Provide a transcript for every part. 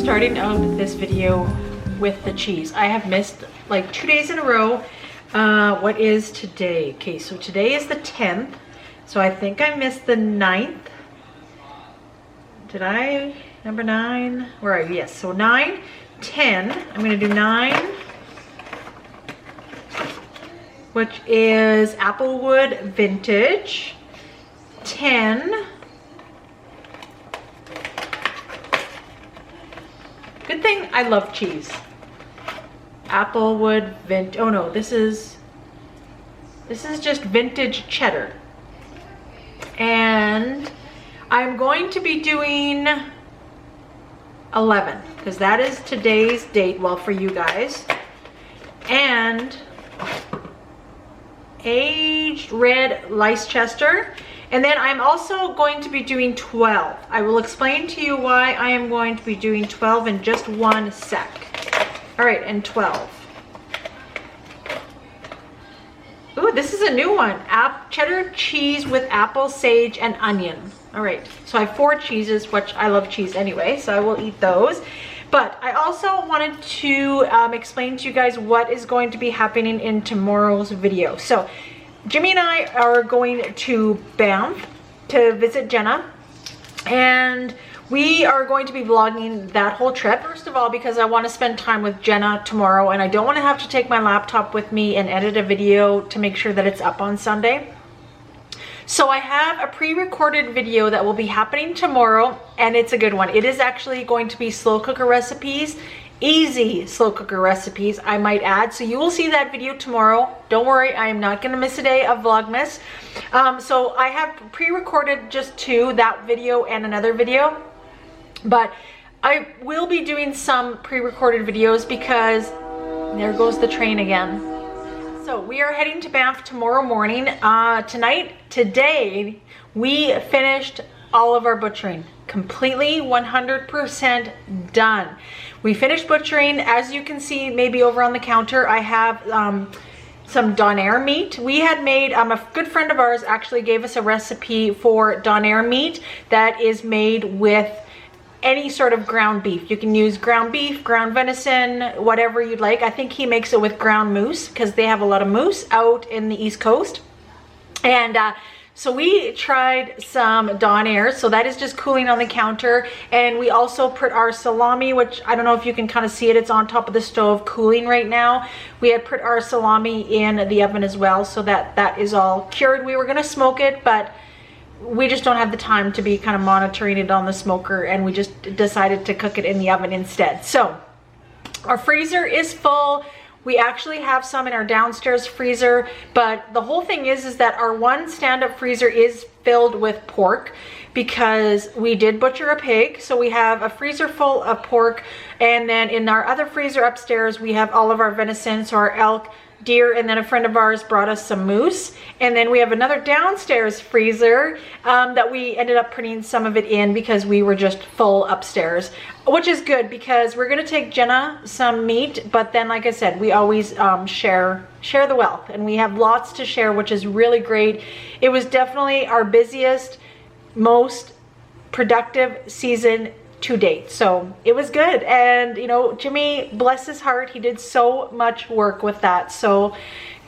Starting out this video with the cheese. I have missed like 2 days in a row. What is today? Okay, so today is the 10th. So I think I missed the 9th. Did I? Number 9? Where are you? Yes, so 9, 10. I'm gonna do 9, which is Applewood Vintage. 10. Good thing I love cheese. Applewood Vintage. Oh no, this is just vintage cheddar. And I'm going to be doing 11 because that is today's date, well, for you guys. And aged red Leicester. And then I'm also going to be doing 12. I will explain to you why I am going to be doing 12 in just one sec. All right, and 12. Ooh, this is a new one. Cheddar cheese with apple, sage, and onion. All right, so I have 4 cheeses, which I love cheese anyway, so I will eat those. But I also wanted to explain to you guys what is going to be happening in tomorrow's video. So Jimmy and I are going to Banff to visit Jenna, and we are going to be vlogging that whole trip. First of all, because I want to spend time with Jenna tomorrow, and I don't want to have to take my laptop with me and edit a video to make sure that it's up on Sunday. So I have a pre-recorded video that will be happening tomorrow, and it's a good one. It is actually going to be slow cooker recipes. Easy slow cooker recipes, I might add. So you will see that video tomorrow. Don't worry, I am not going to miss a day of Vlogmas. So I have pre-recorded just 2, that video and another video. But I will be doing some pre-recorded videos because there goes the train again. So we are heading to Banff tomorrow morning. Today, we finished all of our butchering. Completely 100% done. We finished butchering. As you can see, maybe over on the counter, I have some donair meat. We had made, a good friend of ours actually gave us a recipe for donair meat that is made with any sort of ground beef. You can use ground beef, ground venison, whatever you'd like. I think he makes it with ground moose because they have a lot of moose out in the East Coast. And so we tried some donair, so that is just cooling on the counter. And we also put our salami, which I don't know if you can kind of see it, it's on top of the stove cooling right now. We had put our salami in the oven as well, so that is all cured. We were gonna smoke it, but we just don't have the time to be kind of monitoring it on the smoker, and we just decided to cook it in the oven instead. So our freezer is full. We actually have some in our downstairs freezer, but the whole thing is that our one stand-up freezer is filled with pork because we did butcher a pig. So we have a freezer full of pork, and then in our other freezer upstairs, we have all of our venison, so our elk, deer, and then a friend of ours brought us some moose. And then we have another downstairs freezer that we ended up putting some of it in because we were just full upstairs, which is good because we're gonna take Jenna some meat, but then like I said, we always share the wealth, and we have lots to share, which is really great. It was definitely our busiest, most productive season to date, so it was good. And you know, Jimmy, bless his heart, he did so much work with that, so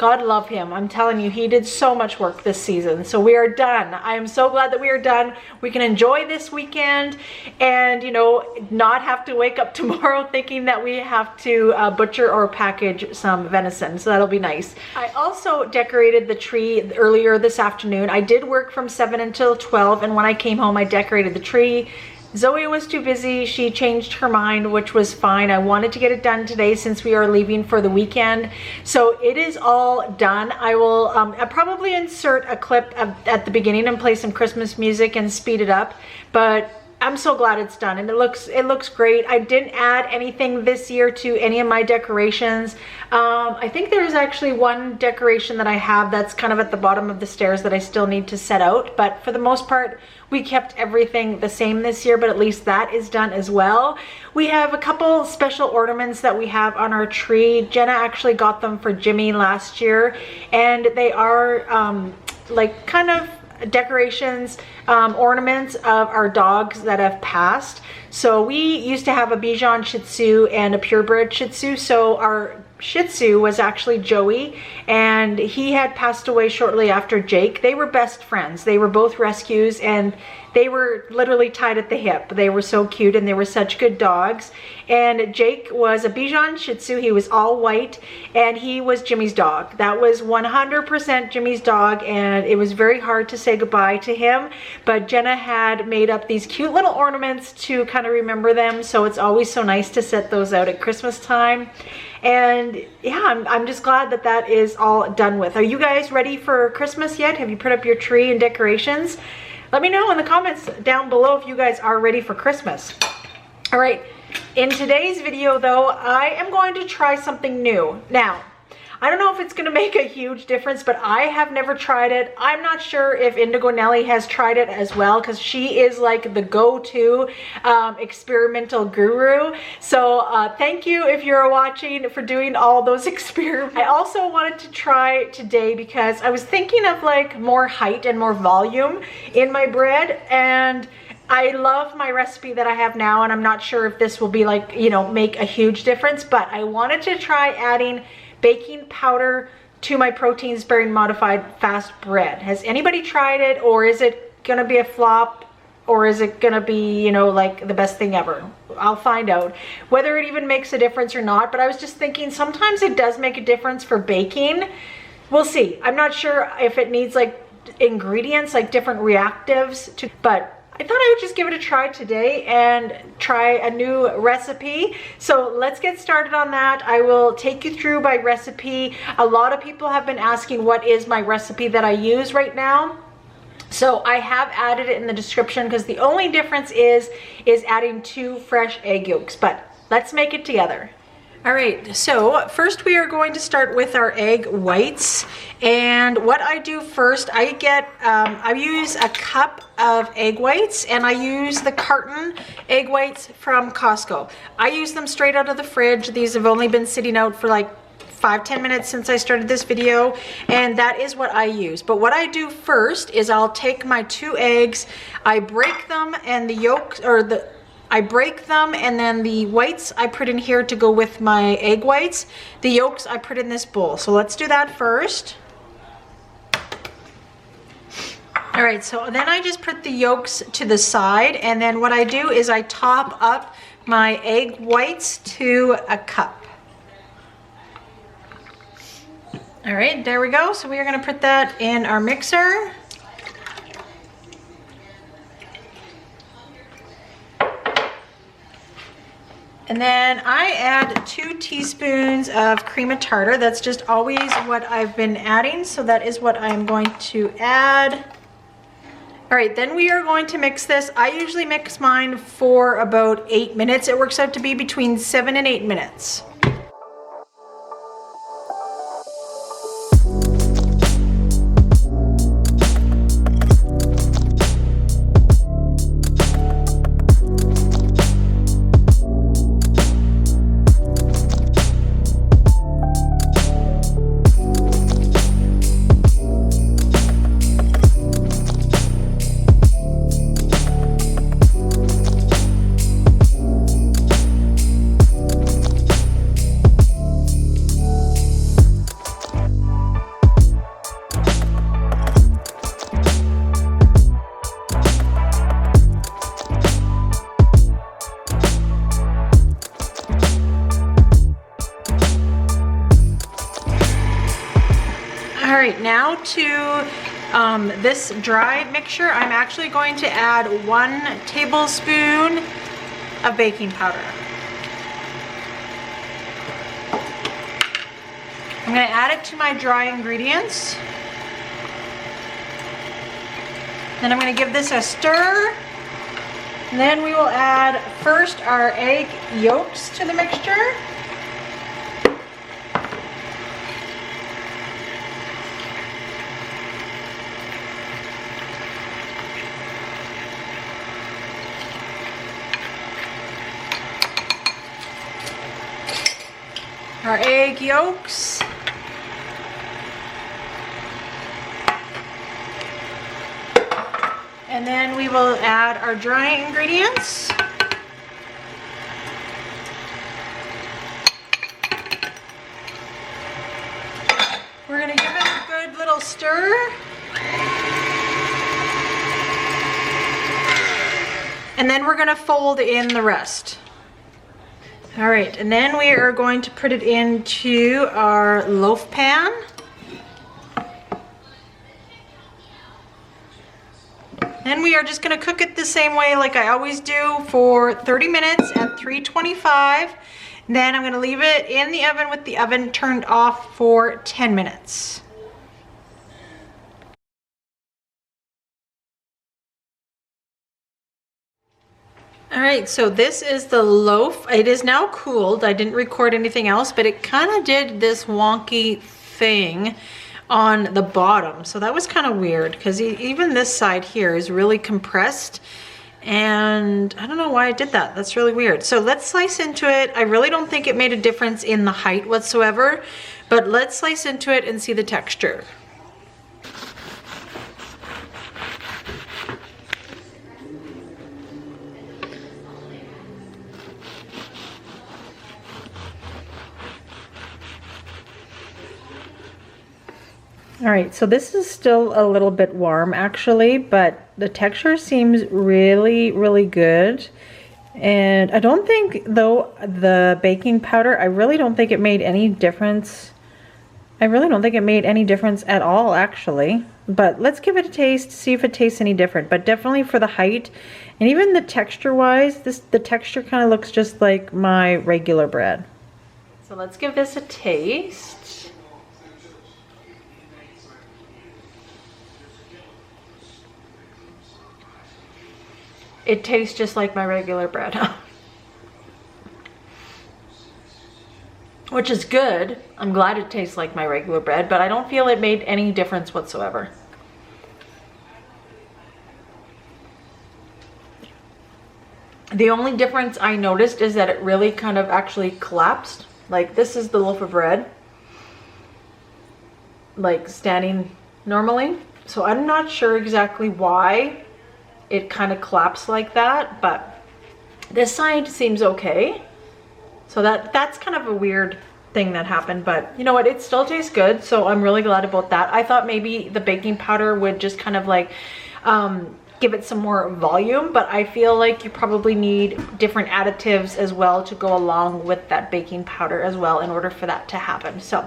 God love him. I'm telling you, he did so much work this season. So we are done. I am so glad that we are done. We can enjoy this weekend and, you know, not have to wake up tomorrow thinking that we have to butcher or package some venison. So that'll be nice. I also decorated the tree earlier this afternoon. I did work from 7 until 12, and when I came home, I decorated the tree. Zoe was too busy. She changed her mind, which was fine. I wanted to get it done today since we are leaving for the weekend. So it is all done. I will I'll probably insert a clip at the beginning and play some Christmas music and speed it up. But I'm so glad it's done, and it looks great. I didn't add anything this year to any of my decorations. I think there's actually one decoration that I have that's kind of at the bottom of the stairs that I still need to set out, but for the most part, we kept everything the same this year, but at least that is done as well. We have a couple special ornaments that we have on our tree. Jenna actually got them for Jimmy last year, and they are like kind of decorations, ornaments of our dogs that have passed. So we used to have a Bichon Shih Tzu and a purebred Shih Tzu. So our Shih Tzu was actually Joey, and he had passed away shortly after Jake. They were best friends. They were both rescues, and they were literally tied at the hip. They were so cute, and they were such good dogs. And Jake was a Bichon Shih Tzu. He was all white, and he was Jimmy's dog. That was 100% Jimmy's dog, and it was very hard to say goodbye to him. But Jenna had made up these cute little ornaments to kind of remember them, so it's always so nice to set those out at Christmas time. And yeah, I'm just glad that that is all done with. Are you guys ready for Christmas yet? Have you put up your tree and decorations? Let me know in the comments down below if you guys are ready for Christmas. All right, in today's video though, I am going to try something new. Now, I don't know if it's gonna make a huge difference, but I have never tried it. I'm not sure if Indigo Nelly has tried it as well, because she is like the go-to experimental guru. So thank you if you're watching for doing all those experiments. I also wanted to try today because I was thinking of like more height and more volume in my bread, and I love my recipe that I have now, and I'm not sure if this will be like, you know, make a huge difference, but I wanted to try adding baking powder to my protein sparing modified fast bread. Has anybody tried it, or is it gonna be a flop, or is it gonna be, you know, like the best thing ever? I'll find out whether it even makes a difference or not. But I was just thinking sometimes it does make a difference for baking. We'll see. I'm not sure if it needs like ingredients, like different reactives to, but I thought I would just give it a try today and try a new recipe. So let's get started on that. I will take you through my recipe. A lot of people have been asking what is my recipe that I use right now. So I have added it in the description, because the only difference is adding 2 fresh egg yolks, but let's make it together. All right, so first we are going to start with our egg whites. And what I do first, I use a cup of egg whites, and I use the carton egg whites from Costco. I use them straight out of the fridge. These have only been sitting out for like 5-10 minutes since I started this video, and that is what I use. But what I do first is I'll take my 2 eggs, I break them, and the yolks, or I break them, and then the whites I put in here to go with my egg whites. The yolks I put in this bowl. So let's do that first. All right, so then I just put the yolks to the side, and then what I do is I top up my egg whites to a cup. All right, there we go. So we are gonna put that in our mixer. And then I add 2 teaspoons of cream of tartar. That's just always what I've been adding, so that is what I'm going to add. All right, then we are going to mix this. I usually mix mine for about 8 minutes. It works out to be between 7 and 8 minutes. to this dry mixture, I'm actually going to add 1 tablespoon of baking powder. I'm going to add it to my dry ingredients. Then I'm going to give this a stir. And then we will add first our egg yolks to the mixture. Our egg yolks. And then we will add our dry ingredients. We're going to give it a good little stir. And then we're going to fold in the rest. All right, and then we are going to put it into our loaf pan. Then we are just going to cook it the same way like I always do for 30 minutes at 325. Then I'm going to leave it in the oven with the oven turned off for 10 minutes. All right, so this is the loaf. It is now cooled. I didn't record anything else, but it kind of did this wonky thing on the bottom. So that was kind of weird because even this side here is really compressed. And I don't know why I did that. That's really weird. So let's slice into it. I really don't think it made a difference in the height whatsoever, but let's slice into it and see the texture. All right, so this is still a little bit warm actually, but the texture seems really, really good. And I don't think, though, the baking powder, I really don't think it made any difference. I really don't think it made any difference at all, actually. But let's give it a taste, see if it tastes any different. But definitely for the height, and even the texture-wise, the texture kind of looks just like my regular bread. So let's give this a taste. It tastes just like my regular bread. Which is good. I'm glad it tastes like my regular bread, but I don't feel it made any difference whatsoever. The only difference I noticed is that it really kind of actually collapsed. Like, this is the loaf of bread, like standing normally. So I'm not sure exactly why it kind of collapsed like that, but this side seems okay. So that's kind of a weird thing that happened, but you know what, it still tastes good, so I'm really glad about that. I thought maybe the baking powder would just kind of like give it some more volume, but I feel like you probably need different additives as well to go along with that baking powder as well in order for that to happen. So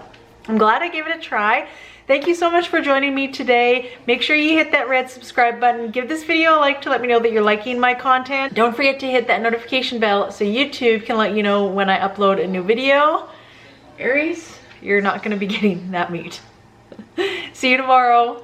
I'm glad I gave it a try. Thank you so much for joining me today. Make sure you hit that red subscribe button. Give this video a like to let me know that you're liking my content. Don't forget to hit that notification bell so YouTube can let you know when I upload a new video. Aries, you're not gonna be getting that meat. See you tomorrow.